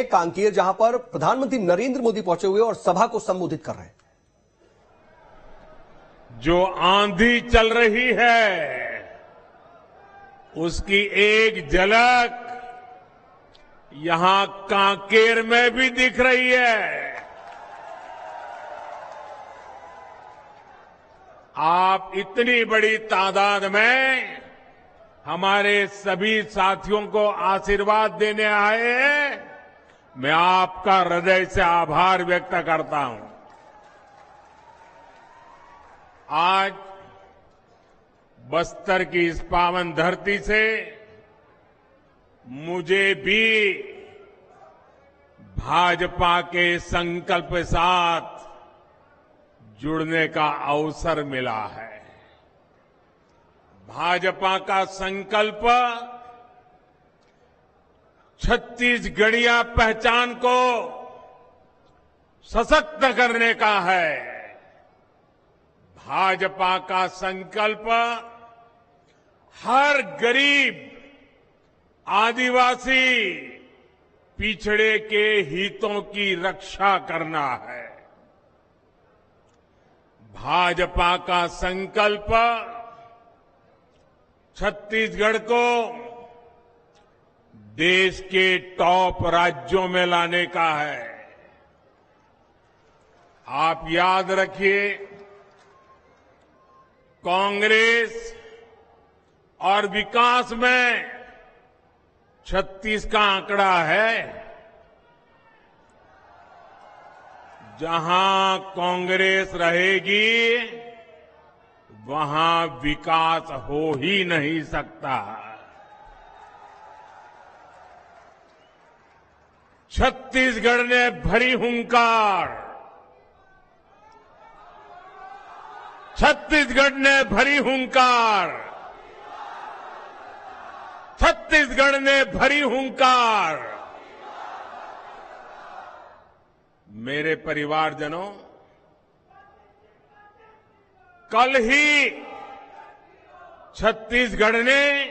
कांकेर, जहां पर प्रधानमंत्री नरेंद्र मोदी पहुंचे हुए और सभा को संबोधित कर रहे हैं। जो आंधी चल रही है उसकी एक झलक यहां कांकेर में भी दिख रही है। आप इतनी बड़ी तादाद में हमारे सभी साथियों को आशीर्वाद देने आए हैं। मैं आपका हृदय से आभार व्यक्त करता हूं। आज बस्तर की इस पावन धरती से मुझे भी भाजपा के संकल्प के साथ जुड़ने का अवसर मिला है। भाजपा का संकल्प छत्तीसगढ़िया पहचान को सशक्त करने का है। भाजपा का संकल्प हर गरीब, आदिवासी, पिछड़े के हितों की रक्षा करना है। भाजपा का संकल्प छत्तीसगढ़ को देश के टॉप राज्यों में लाने का है। आप याद रखिए, कांग्रेस और विकास में 36 का आंकड़ा है। जहां कांग्रेस रहेगी वहां विकास हो ही नहीं सकता। छत्तीसगढ़ ने भरी हुंकार, छत्तीसगढ़ ने भरी हुंकार, छत्तीसगढ़ ने भरी हुंकार। मेरे परिवारजनों, कल ही छत्तीसगढ़ ने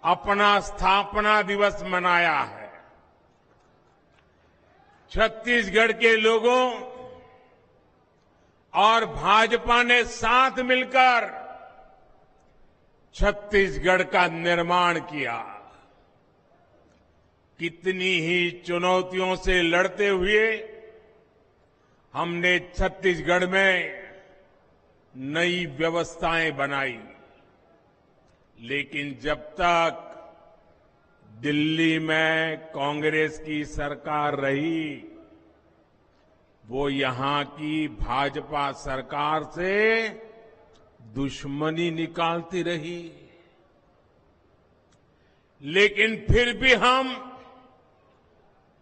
अपना स्थापना दिवस मनाया है। छत्तीसगढ़ के लोगों और भाजपा ने साथ मिलकर छत्तीसगढ़ का निर्माण किया। कितनी ही चुनौतियों से लड़ते हुए हमने छत्तीसगढ़ में नई व्यवस्थाएं बनाई। लेकिन जब तक दिल्ली में कांग्रेस की सरकार रही, वो यहां की भाजपा सरकार से दुश्मनी निकालती रही। लेकिन फिर भी हम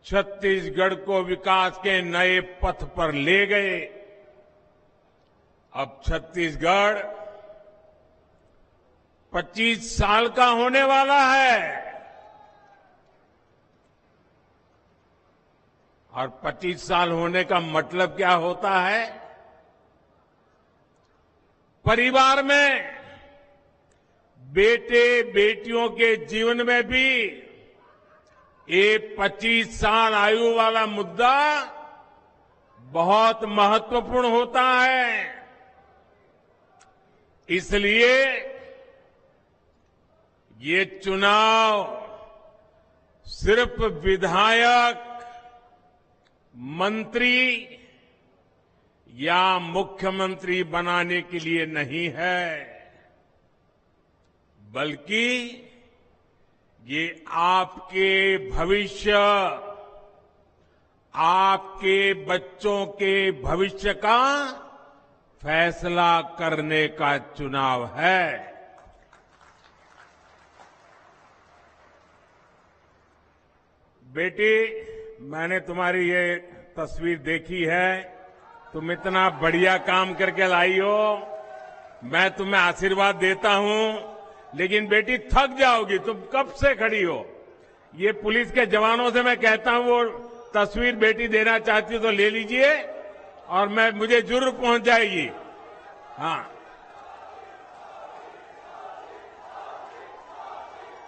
छत्तीसगढ़ को विकास के नए पथ पर ले गए। अब छत्तीसगढ़ 25 साल का होने वाला है और 25 साल होने का मतलब क्या होता है? परिवार में बेटे बेटियों के जीवन में भी ये 25 साल आयु वाला मुद्दा बहुत महत्वपूर्ण होता है। इसलिए ये चुनाव सिर्फ विधायक, मंत्री या मुख्यमंत्री बनाने के लिए नहीं है, बल्कि ये आपके भविष्य, आपके बच्चों के भविष्य का फैसला करने का चुनाव है। बेटी, मैंने तुम्हारी ये तस्वीर देखी है। तुम इतना बढ़िया काम करके लाई हो। मैं तुम्हें आशीर्वाद देता हूं, लेकिन बेटी थक जाओगी। तुम कब से खड़ी हो। ये पुलिस के जवानों से मैं कहता हूं, वो तस्वीर बेटी देना चाहती हो तो ले लीजिए और मुझे जरूर पहुंच जाएगी। हाँ,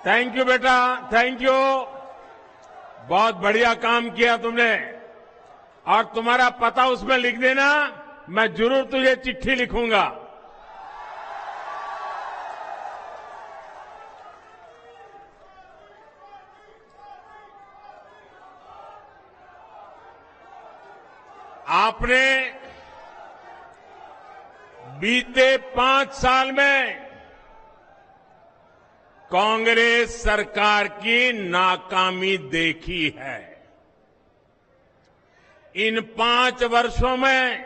थैंक यू बेटा, थैंक यू। बहुत बढ़िया काम किया तुमने। और तुम्हारा पता उसमें लिख देना, मैं जरूर तुझे चिट्ठी लिखूंगा। आपने बीते 5 साल में कांग्रेस सरकार की नाकामी देखी है। इन 5 वर्षों में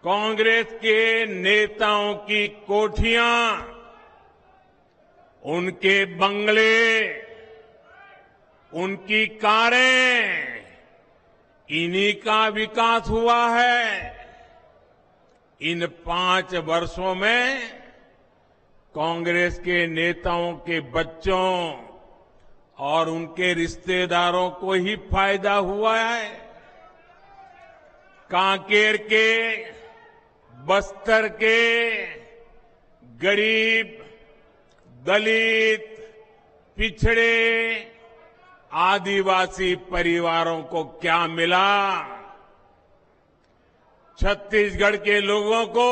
कांग्रेस के नेताओं की कोठियां, उनके बंगले, उनकी कारें, इन्हीं का विकास हुआ है। इन 5 वर्षों में कांग्रेस के नेताओं के बच्चों और उनके रिश्तेदारों को ही फायदा हुआ है। कांकेर के, बस्तर के गरीब, दलित, पिछड़े, आदिवासी परिवारों को क्या मिला? छत्तीसगढ़ के लोगों को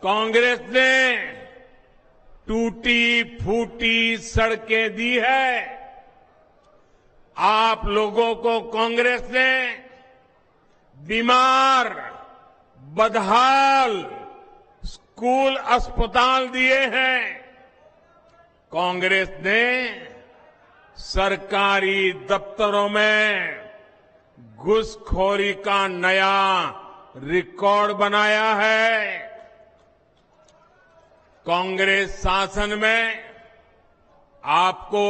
कांग्रेस ने टूटी फूटी सड़कें दी है। आप लोगों को कांग्रेस ने बीमार, बदहाल स्कूल, अस्पताल दिए हैं। कांग्रेस ने सरकारी दफ्तरों में घुसखोरी का नया रिकॉर्ड बनाया है। कांग्रेस शासन में आपको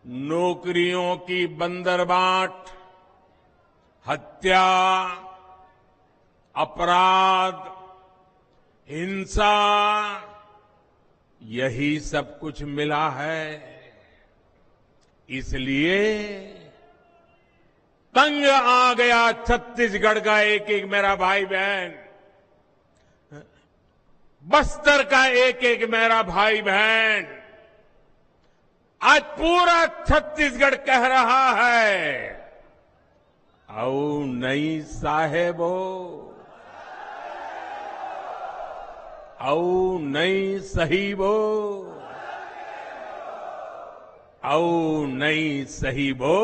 नौकरियों की बंदरबाट, हत्या, अपराध, हिंसा, यही सब कुछ मिला है। इसलिए तंग आ गया छत्तीसगढ़ का एक एक मेरा भाई बहन, बस्तर का एक एक मेरा भाई बहन। आज पूरा छत्तीसगढ़ कह रहा है, आओ नहीं साहेबो, आओ नहीं सहीबो, आओ नहीं सहीबो,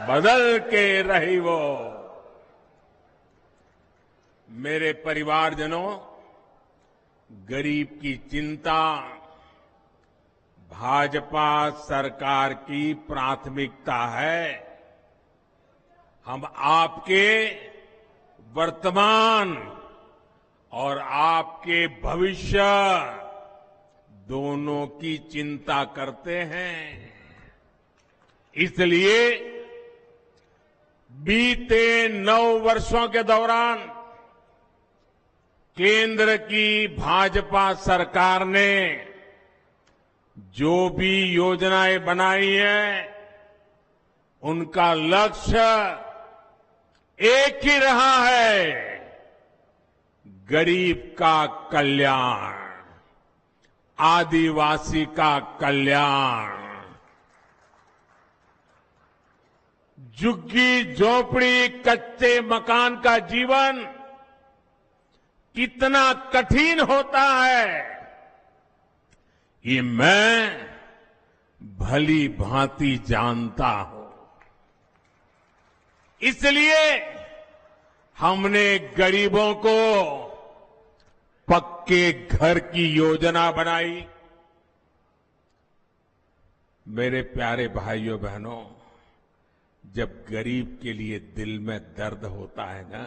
बदल के रही वो। मेरे परिवारजनों, गरीब की चिंता भाजपा सरकार की प्राथमिकता है। हम आपके वर्तमान और आपके भविष्य दोनों की चिंता करते हैं। इसलिए बीते 9 वर्षों के दौरान केंद्र की भाजपा सरकार ने जो भी योजनाएं बनाई हैं, उनका लक्ष्य एक ही रहा है, गरीब का कल्याण, आदिवासी का कल्याण। झुग्गी झोपड़ी, कच्चे मकान का जीवन कितना कठिन होता है, ये मैं भली भांति जानता हूं। इसलिए हमने गरीबों को पक्के घर की योजना बनाई। मेरे प्यारे भाइयों बहनों, जब गरीब के लिए दिल में दर्द होता है ना,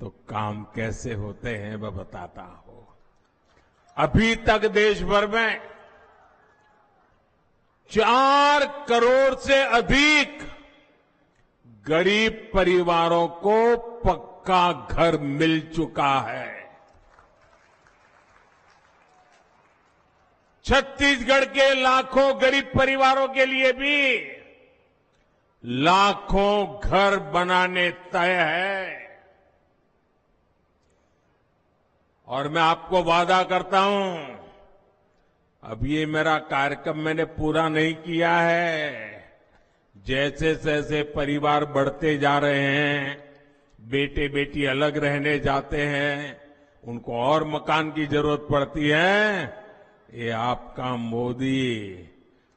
तो काम कैसे होते हैं मैं बताता हूं। अभी तक देश भर में 4 करोड़ से अधिक गरीब परिवारों को पक्का घर मिल चुका है। छत्तीसगढ़ के लाखों गरीब परिवारों के लिए भी लाखों घर बनाने तय है। और मैं आपको वादा करता हूं, अब ये मेरा कार्यक्रम मैंने पूरा नहीं किया है। जैसे जैसे परिवार बढ़ते जा रहे हैं, बेटे बेटी अलग रहने जाते हैं, उनको और मकान की जरूरत पड़ती है, ये आपका मोदी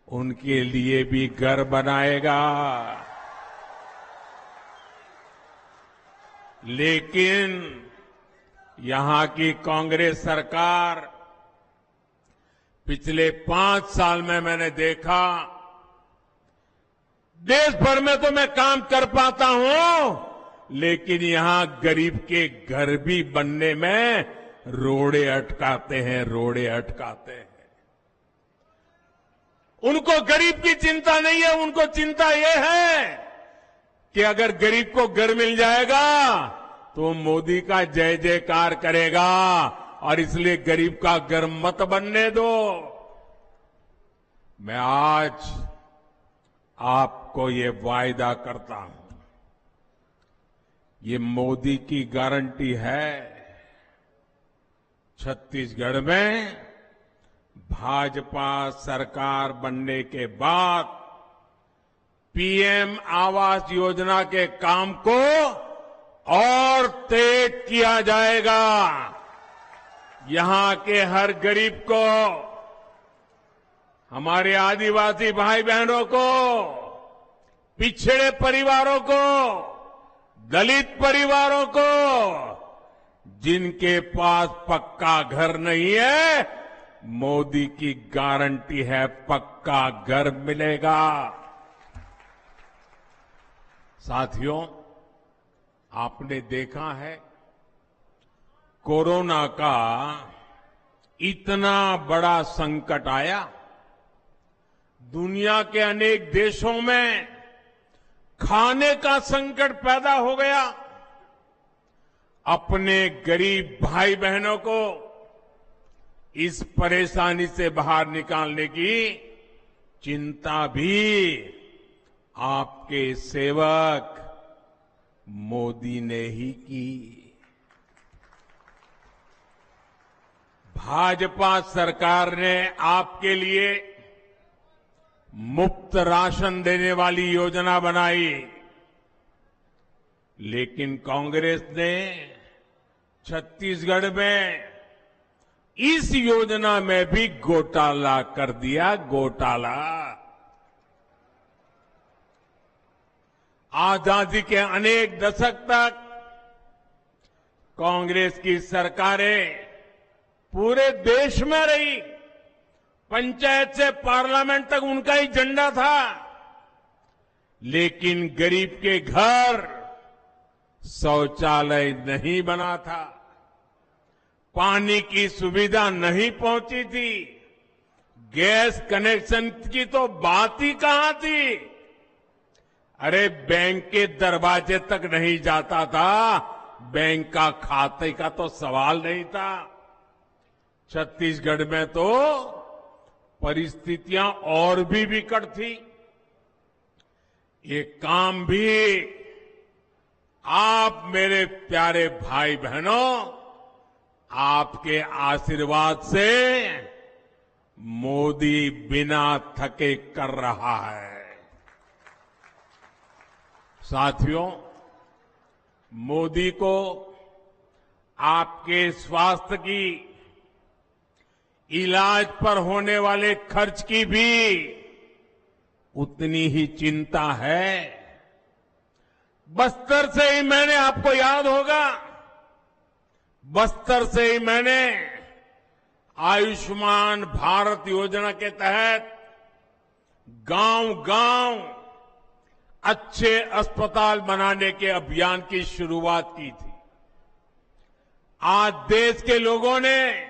उनके लिए भी घर बनाएगा। लेकिन यहां की कांग्रेस सरकार पिछले 5 साल में मैंने देखा, देश भर में तो मैं काम कर पाता हूं, लेकिन यहां गरीब के घर भी बनने में रोड़े अटकाते हैं, रोड़े अटकाते हैं। उनको गरीब की चिंता नहीं है, उनको चिंता यह है कि अगर गरीब को घर मिल जाएगा तो मोदी का जय जयकार करेगा, और इसलिए गरीब का घर मत बनने दो। मैं आज आपको ये वायदा करता हूं, ये मोदी की गारंटी है, छत्तीसगढ़ में भाजपा सरकार बनने के बाद पीएम आवास योजना के काम को और तेज किया जाएगा। यहां के हर गरीब को, हमारे आदिवासी भाई बहनों को, पिछड़े परिवारों को, दलित परिवारों को, जिनके पास पक्का घर नहीं है, मोदी की गारंटी है पक्का घर मिलेगा। साथियों, आपने देखा है कोरोना का इतना बड़ा संकट आया, दुनिया के अनेक देशों में खाने का संकट पैदा हो गया। अपने गरीब भाई बहनों को इस परेशानी से बाहर निकालने की चिंता भी आपके सेवक मोदी ने ही की। भाजपा सरकार ने आपके लिए मुफ्त राशन देने वाली योजना बनाई, लेकिन कांग्रेस ने छत्तीसगढ़ में इस योजना में भी घोटाला कर दिया, घोटाला। आजादी के अनेक दशक तक कांग्रेस की सरकारें पूरे देश में रही, पंचायत से पार्लियामेंट तक उनका ही झंडा था, लेकिन गरीब के घर शौचालय नहीं बना था, पानी की सुविधा नहीं पहुंची थी, गैस कनेक्शन की तो बात ही कहां थी। अरे बैंक के दरवाजे तक नहीं जाता था, बैंक का खाते का तो सवाल नहीं था। छत्तीसगढ़ में तो परिस्थितियां और भी विकट थी। ये काम भी आप मेरे प्यारे भाई बहनों, आपके आशीर्वाद से मोदी बिना थके कर रहा है। साथियों, मोदी को आपके स्वास्थ्य की, इलाज पर होने वाले खर्च की भी उतनी ही चिंता है। बस्तर से ही मैंने, आपको याद होगा, बस्तर से ही मैंने आयुष्मान भारत योजना के तहत गांव-गांव अच्छे अस्पताल बनाने के अभियान की शुरुआत की थी। आज देश के लोगों ने,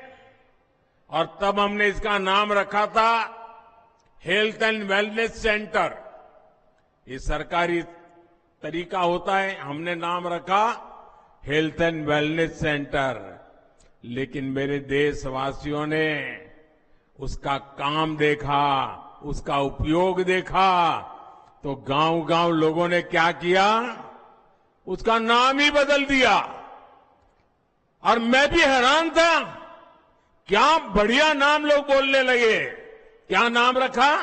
और तब हमने इसका नाम रखा था हेल्थ एंड वेलनेस सेंटर, ये सरकारी तरीका होता है, हमने नाम रखा हेल्थ एंड वेलनेस सेंटर। लेकिन मेरे देशवासियों ने उसका काम देखा, उसका उपयोग देखा, तो गांव-गांव लोगों ने क्या किया, उसका नाम ही बदल दिया। और मैं भी हैरान था क्या बढ़िया नाम लोग बोलने लगे। क्या नाम रखा?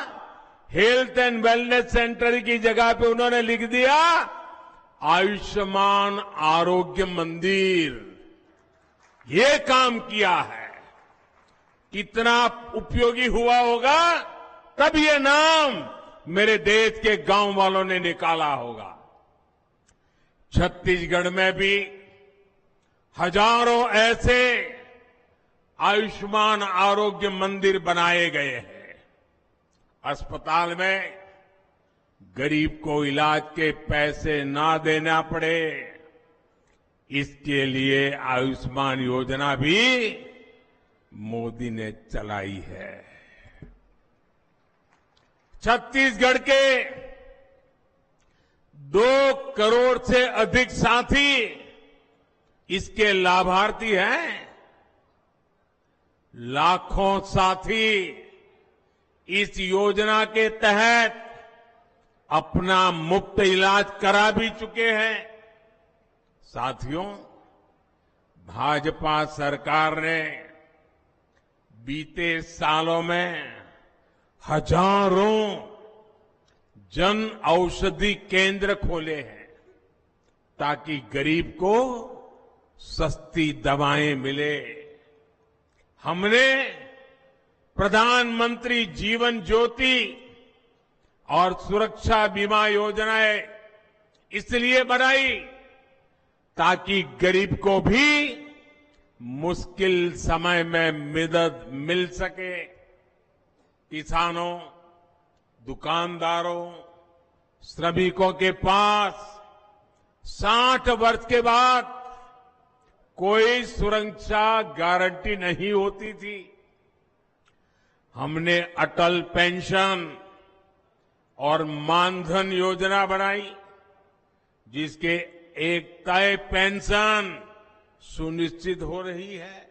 हेल्थ एंड वेलनेस सेंटर की जगह पे उन्होंने लिख दिया आयुष्मान आरोग्य मंदिर। ये काम किया है। कितना उपयोगी हुआ होगा, तब ये नाम मेरे देश के गांव वालों ने निकाला होगा। छत्तीसगढ़ में भी हजारों ऐसे आयुष्मान आरोग्य मंदिर बनाए गए हैं। अस्पताल में गरीब को इलाज के पैसे ना देना पड़े, इसके लिए आयुष्मान योजना भी मोदी ने चलाई है। छत्तीसगढ़ के 2 करोड़ से अधिक साथी इसके लाभार्थी हैं। लाखों साथी इस योजना के तहत अपना मुफ्त इलाज करा भी चुके हैं। साथियों, भाजपा सरकार ने बीते सालों में हजारों जन औषधि केंद्र खोले हैं ताकि गरीब को सस्ती दवाएं मिले। हमने प्रधानमंत्री जीवन ज्योति और सुरक्षा बीमा योजनाएं इसलिए बनाई ताकि गरीब को भी मुश्किल समय में मदद मिल सके। किसानों, दुकानदारों, श्रमिकों के पास 60 वर्ष के बाद कोई सुरक्षा गारंटी नहीं होती थी। हमने अटल पेंशन और मानधन योजना बनाई, जिसके एक तय पेंशन सुनिश्चित हो रही है।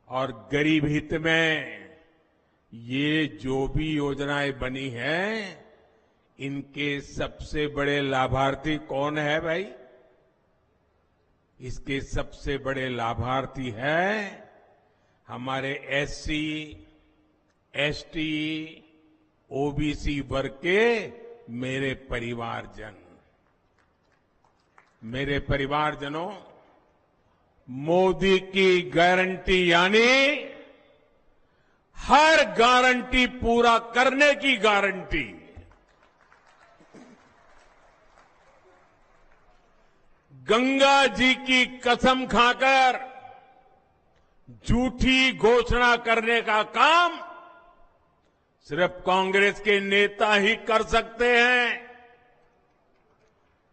और गरीब हित में ये जो भी योजनाएं बनी हैं, इनके सबसे बड़े लाभार्थी कौन है भाई? इसके सबसे बड़े लाभार्थी हैं हमारे एससी, एसटी, ओबीसी वर्ग के मेरे परिवारजन। मेरे परिवारजनों, मोदी की गारंटी यानी हर गारंटी पूरा करने की गारंटी। गंगा जी की कसम खाकर झूठी घोषणा करने का काम सिर्फ कांग्रेस के नेता ही कर सकते हैं।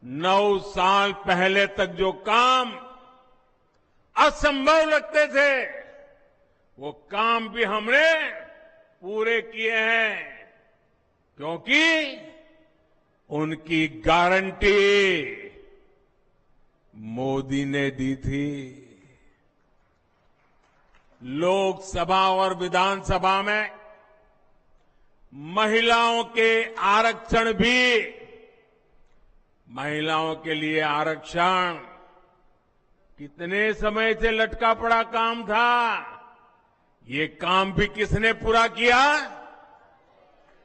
9 साल पहले तक जो काम असंभव लगते थे, वो काम भी हमने पूरे किए हैं, क्योंकि उनकी गारंटी मोदी ने दी थी। लोकसभा और विधानसभा में महिलाओं के आरक्षण भी, महिलाओं के लिए आरक्षण कितने समय से लटका पड़ा काम था। ये काम भी किसने पूरा किया?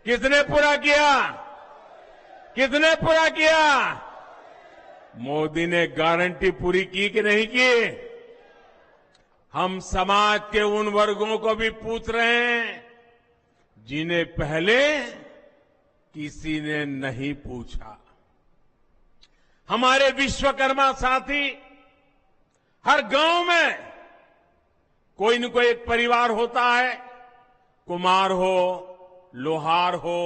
किसने पूरा किया? किसने पूरा किया? मोदी ने गारंटी पूरी की कि नहीं की? हम समाज के उन वर्गों को भी पूछ रहे हैं जिन्हें पहले किसी ने नहीं पूछा। हमारे विश्वकर्मा साथी, हर गांव में कोई न कोई एक परिवार होता है। कुम्हार हो, लोहार हो,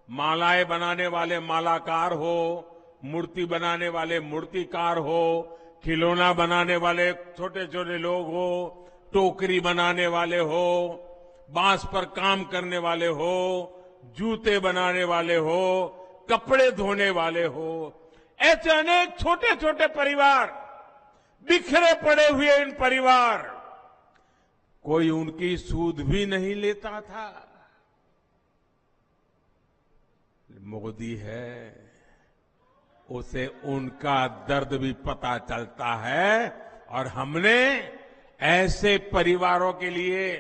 मालाएं बनाने वाले मालाकार हो, मूर्ति बनाने वाले मूर्तिकार हो, खिलौना बनाने वाले छोटे छोटे लोग हो, टोकरी बनाने वाले हो, बांस पर काम करने वाले हो, जूते बनाने वाले हो, कपड़े धोने वाले हो, ऐसे अनेक छोटे छोटे परिवार, बिखरे पड़े हुए इन परिवार, कोई उनकी सूद भी नहीं लेता था। मोदी है, उसे उनका दर्द भी पता चलता है, और हमने ऐसे परिवारों के लिए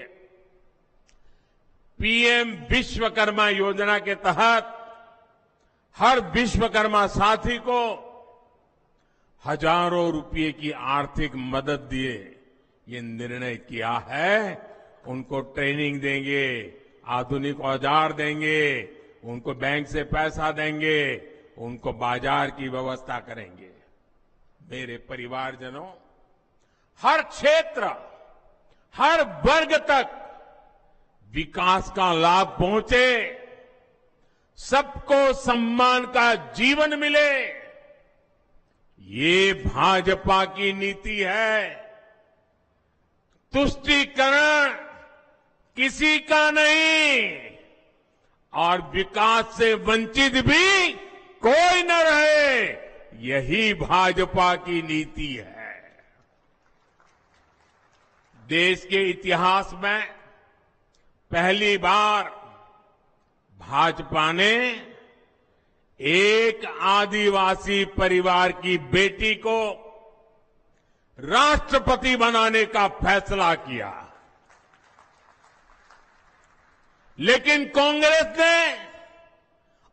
पीएम विश्वकर्मा योजना के तहत हर विश्वकर्मा साथी को हजारों रुपए की आर्थिक मदद दिए ये निर्णय किया है। उनको ट्रेनिंग देंगे, आधुनिक औजार देंगे, उनको बैंक से पैसा देंगे, उनको बाजार की व्यवस्था करेंगे। मेरे परिवारजनों, हर क्षेत्र, हर वर्ग तक विकास का लाभ पहुंचे, सबको सम्मान का जीवन मिले, ये भाजपा की नीति है। तुष्टीकरण किसी का नहीं और विकास से वंचित भी कोई न रहे, यही भाजपा की नीति है। देश के इतिहास में पहली बार भाजपा ने एक आदिवासी परिवार की बेटी को राष्ट्रपति बनाने का फैसला किया, लेकिन कांग्रेस ने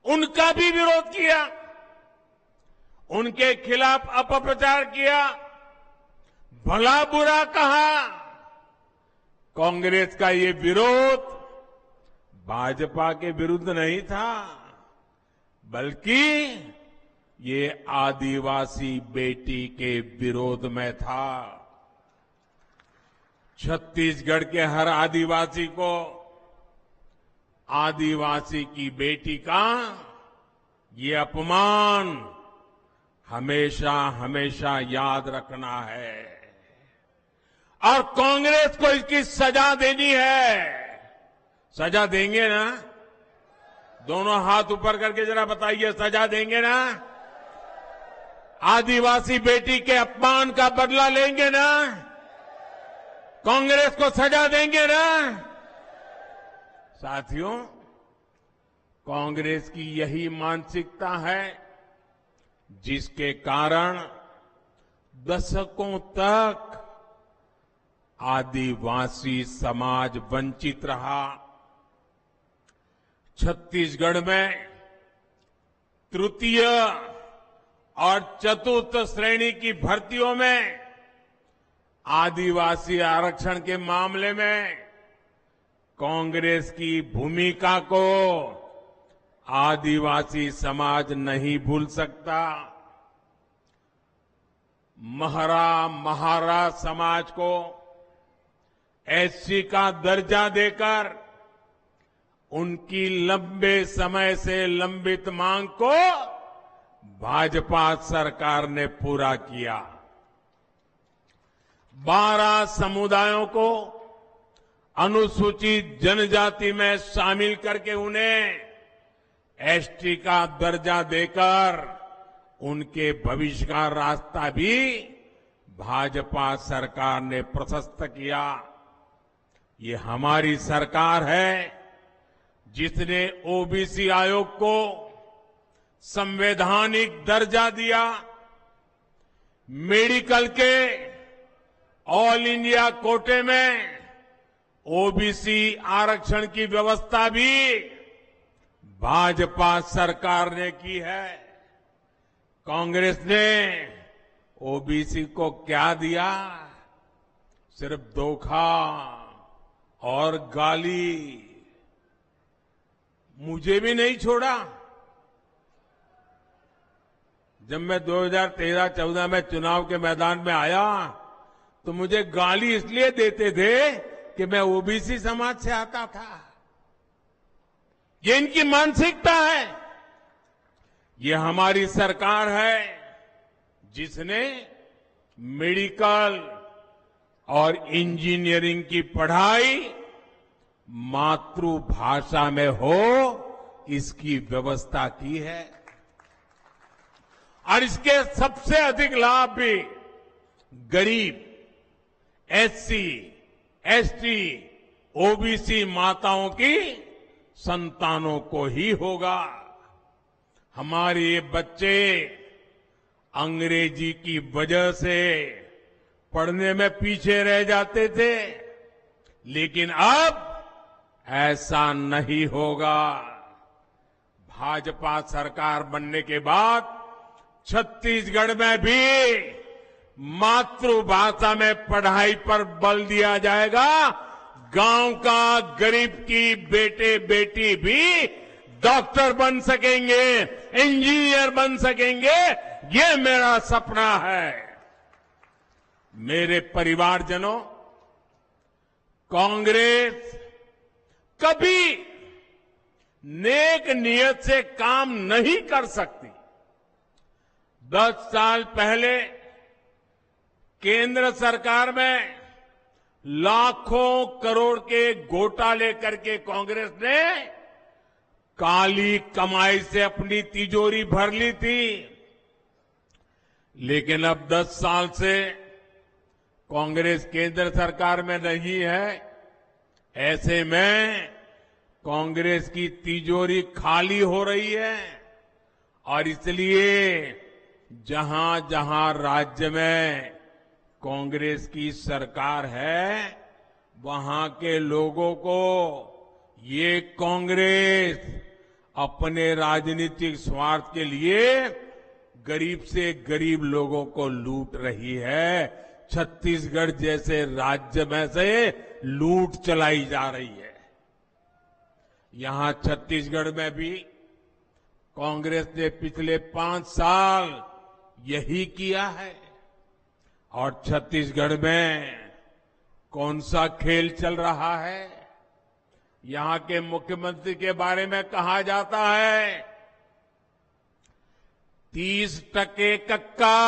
उनका भी विरोध किया, उनके खिलाफ अपप्रचार किया, भला बुरा कहा। कांग्रेस का ये विरोध भाजपा के विरुद्ध नहीं था, बल्कि ये आदिवासी बेटी के विरोध में था। छत्तीसगढ़ के हर आदिवासी को आदिवासी की बेटी का ये अपमान हमेशा हमेशा याद रखना है और कांग्रेस को इसकी सजा देनी है। सजा देंगे ना? दोनों हाथ ऊपर करके जरा बताइए, सजा देंगे ना? आदिवासी बेटी के अपमान का बदला लेंगे ना? कांग्रेस को सजा देंगे ना? साथियों, कांग्रेस की यही मानसिकता है जिसके कारण दशकों तक आदिवासी समाज वंचित रहा। छत्तीसगढ़ में तृतीय और चतुर्थ श्रेणी की भर्तियों में आदिवासी आरक्षण के मामले में कांग्रेस की भूमिका को आदिवासी समाज नहीं भूल सकता। महरा महारा समाज को एससी का दर्जा देकर उनकी लंबे समय से लंबित मांग को भाजपा सरकार ने पूरा किया। 12 समुदायों को अनुसूचित जनजाति में शामिल करके उन्हें एसटी का दर्जा देकर उनके भविष्य का रास्ता भी भाजपा सरकार ने प्रशस्त किया। ये हमारी सरकार है जिसने ओबीसी आयोग को संवैधानिक दर्जा दिया, मेडिकल के ऑल इंडिया कोटे में ओबीसी आरक्षण की व्यवस्था भी भाजपा सरकार ने की है। कांग्रेस ने ओबीसी को क्या दिया? सिर्फ धोखा और गाली। मुझे भी नहीं छोड़ा। जब मैं 2013-14 में चुनाव के मैदान में आया तो मुझे गाली इसलिए देते थे कि मैं ओबीसी समाज से आता था। ये इनकी मानसिकता है। ये हमारी सरकार है जिसने मेडिकल और इंजीनियरिंग की पढ़ाई मातृभाषा में हो, इसकी व्यवस्था की है। और इसके सबसे अधिक लाभ भी गरीब, एससी, एसटी, ओबीसी माताओं की संतानों को ही होगा। हमारे ये बच्चे अंग्रेजी की वजह से पढ़ने में पीछे रह जाते थे, लेकिन अब ऐसा नहीं होगा। भाजपा सरकार बनने के बाद छत्तीसगढ़ में भी मातृभाषा में पढ़ाई पर बल दिया जाएगा। गांव का गरीब की बेटे बेटी भी डॉक्टर बन सकेंगे, इंजीनियर बन सकेंगे। ये मेरा सपना है। मेरे परिवारजनों, कांग्रेस कभी नेक नियत से काम नहीं कर सकती। 10 साल पहले केंद्र सरकार में लाखों करोड़ के घोटाले करके कांग्रेस ने काली कमाई से अपनी तिजोरी भर ली थी। लेकिन अब 10 साल से कांग्रेस केंद्र सरकार में नहीं है। ऐसे में कांग्रेस की तिजोरी खाली हो रही है और इसलिए जहां जहां राज्य में कांग्रेस की सरकार है, वहां के लोगों को ये कांग्रेस अपने राजनीतिक स्वार्थ के लिए गरीब से गरीब लोगों को लूट रही है। छत्तीसगढ़ जैसे राज्य में से लूट चलाई जा रही है। यहां छत्तीसगढ़ में भी कांग्रेस ने पिछले 5 साल यही किया है। और छत्तीसगढ़ में कौन सा खेल चल रहा है? यहां के मुख्यमंत्री के बारे में कहा जाता है 30% कक्का,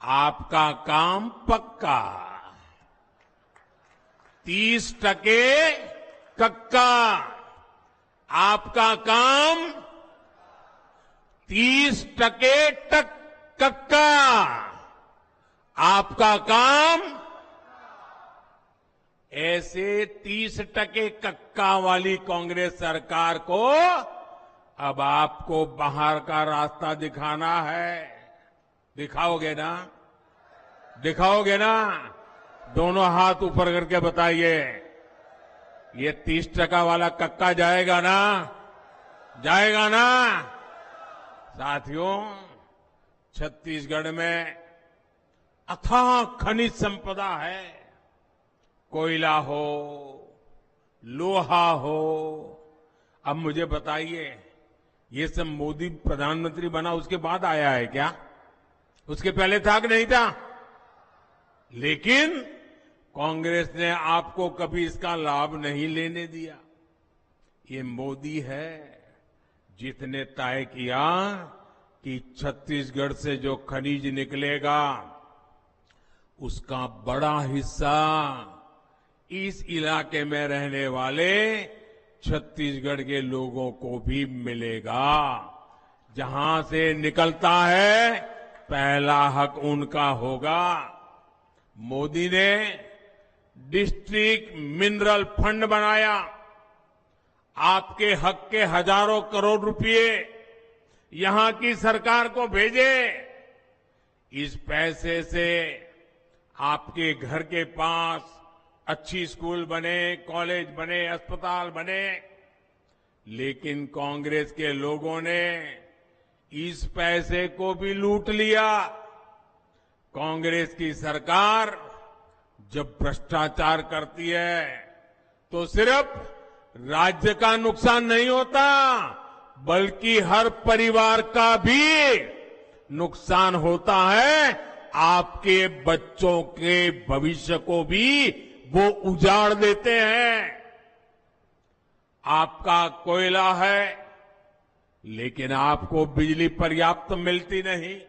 आपका काम पक्का। 30% कक्का, आपका काम 30% कक्का, आपका काम। ऐसे 30% कक्का वाली कांग्रेस सरकार को अब आपको बाहर का रास्ता दिखाना है। दिखाओगे ना? दिखाओगे ना? दोनों हाथ ऊपर करके बताइए, ये 30% वाला कक्का जाएगा ना? जाएगा ना? साथियों, छत्तीसगढ़ में अथाह खनिज संपदा है। कोयला हो, लोहा हो। अब मुझे बताइए, ये सब मोदी प्रधानमंत्री बना उसके बाद आया है क्या? उसके पहले था कि नहीं था? लेकिन कांग्रेस ने आपको कभी इसका लाभ नहीं लेने दिया। ये मोदी है जिसने तय किया कि छत्तीसगढ़ से जो खनिज निकलेगा उसका बड़ा हिस्सा इस इलाके में रहने वाले छत्तीसगढ़ के लोगों को भी मिलेगा। जहां से निकलता है पहला हक उनका होगा। मोदी ने डिस्ट्रिक्ट मिनरल फंड बनाया। आपके हक के हजारों करोड़ रुपए यहां की सरकार को भेजे। इस पैसे से आपके घर के पास अच्छी स्कूल बने, कॉलेज बने, अस्पताल बने। लेकिन कांग्रेस के लोगों ने इस पैसे को भी लूट लिया। कांग्रेस की सरकार जब भ्रष्टाचार करती है तो सिर्फ राज्य का नुकसान नहीं होता, बल्कि हर परिवार का भी नुकसान होता है। आपके बच्चों के भविष्य को भी वो उजाड़ देते हैं। आपका कोयला है, लेकिन आपको बिजली पर्याप्त मिलती नहीं।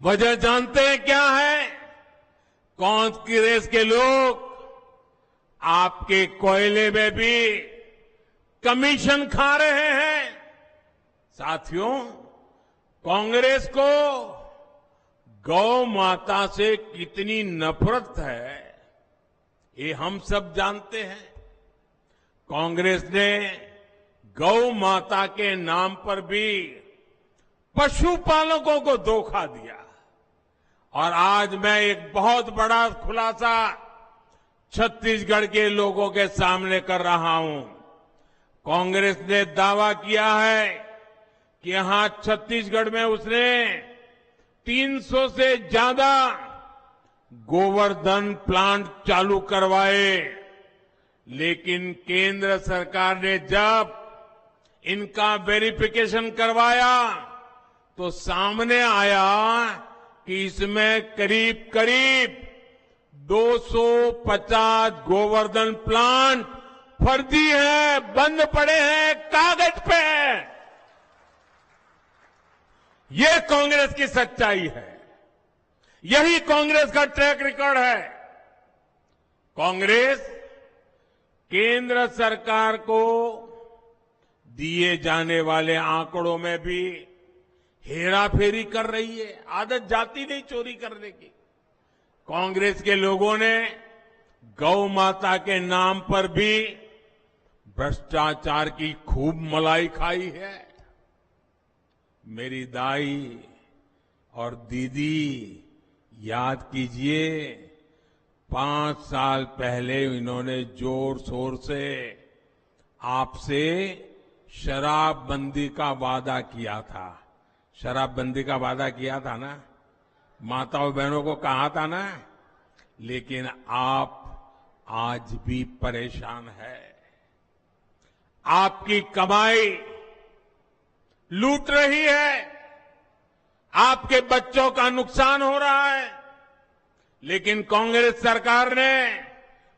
वजह जानते हैं क्या है? कांग्रेस के लोग आपके कोयले में भी कमीशन खा रहे हैं। साथियों, कांग्रेस को गौ माता से कितनी नफरत है, ये हम सब जानते हैं। कांग्रेस ने गौ माता के नाम पर भी पशुपालकों को धोखा दिया और आज मैं एक बहुत बड़ा खुलासा छत्तीसगढ़ के लोगों के सामने कर रहा हूं। कांग्रेस ने दावा किया है कि यहां छत्तीसगढ़ में उसने 300 से ज्यादा गोवर्धन प्लांट चालू करवाए, लेकिन केंद्र सरकार ने जब इनका वेरिफिकेशन करवाया तो सामने आया कि इसमें करीब करीब 250 गोवर्धन प्लांट फर्जी है, बंद पड़े हैं, कागज पे है। ये कांग्रेस की सच्चाई है, यही कांग्रेस का ट्रैक रिकॉर्ड है। कांग्रेस केंद्र सरकार को दिए जाने वाले आंकड़ों में भी हेराफेरी कर रही है। आदत जाती नहीं चोरी करने की। कांग्रेस के लोगों ने गौ माता के नाम पर भी भ्रष्टाचार की खूब मलाई खाई है। मेरी दाई और दीदी याद कीजिए, 5 साल पहले इन्होंने जोर शोर से आपसे शराबबंदी का वादा किया था। शराबबंदी का वादा किया था ना, माताओं बहनों को कहा था ना, लेकिन आप आज भी परेशान है। आपकी कमाई लूट रही है, आपके बच्चों का नुकसान हो रहा है, लेकिन कांग्रेस सरकार ने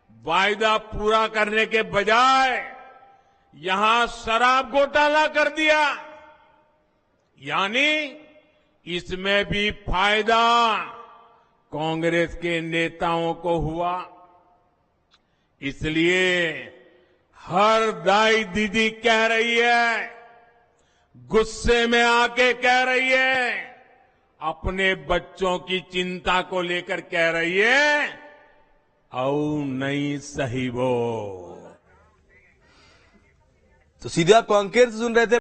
वायदा पूरा करने के बजाय यहां शराब घोटाला कर दिया। यानी इसमें भी फायदा कांग्रेस के नेताओं को हुआ। इसलिए हर दाई दीदी कह रही है, गुस्से में आके कह रही है, अपने बच्चों की चिंता को लेकर कह रही है, औ नहीं सही वो। तो सीधे आप कांग्रेस से सुन रहे थे।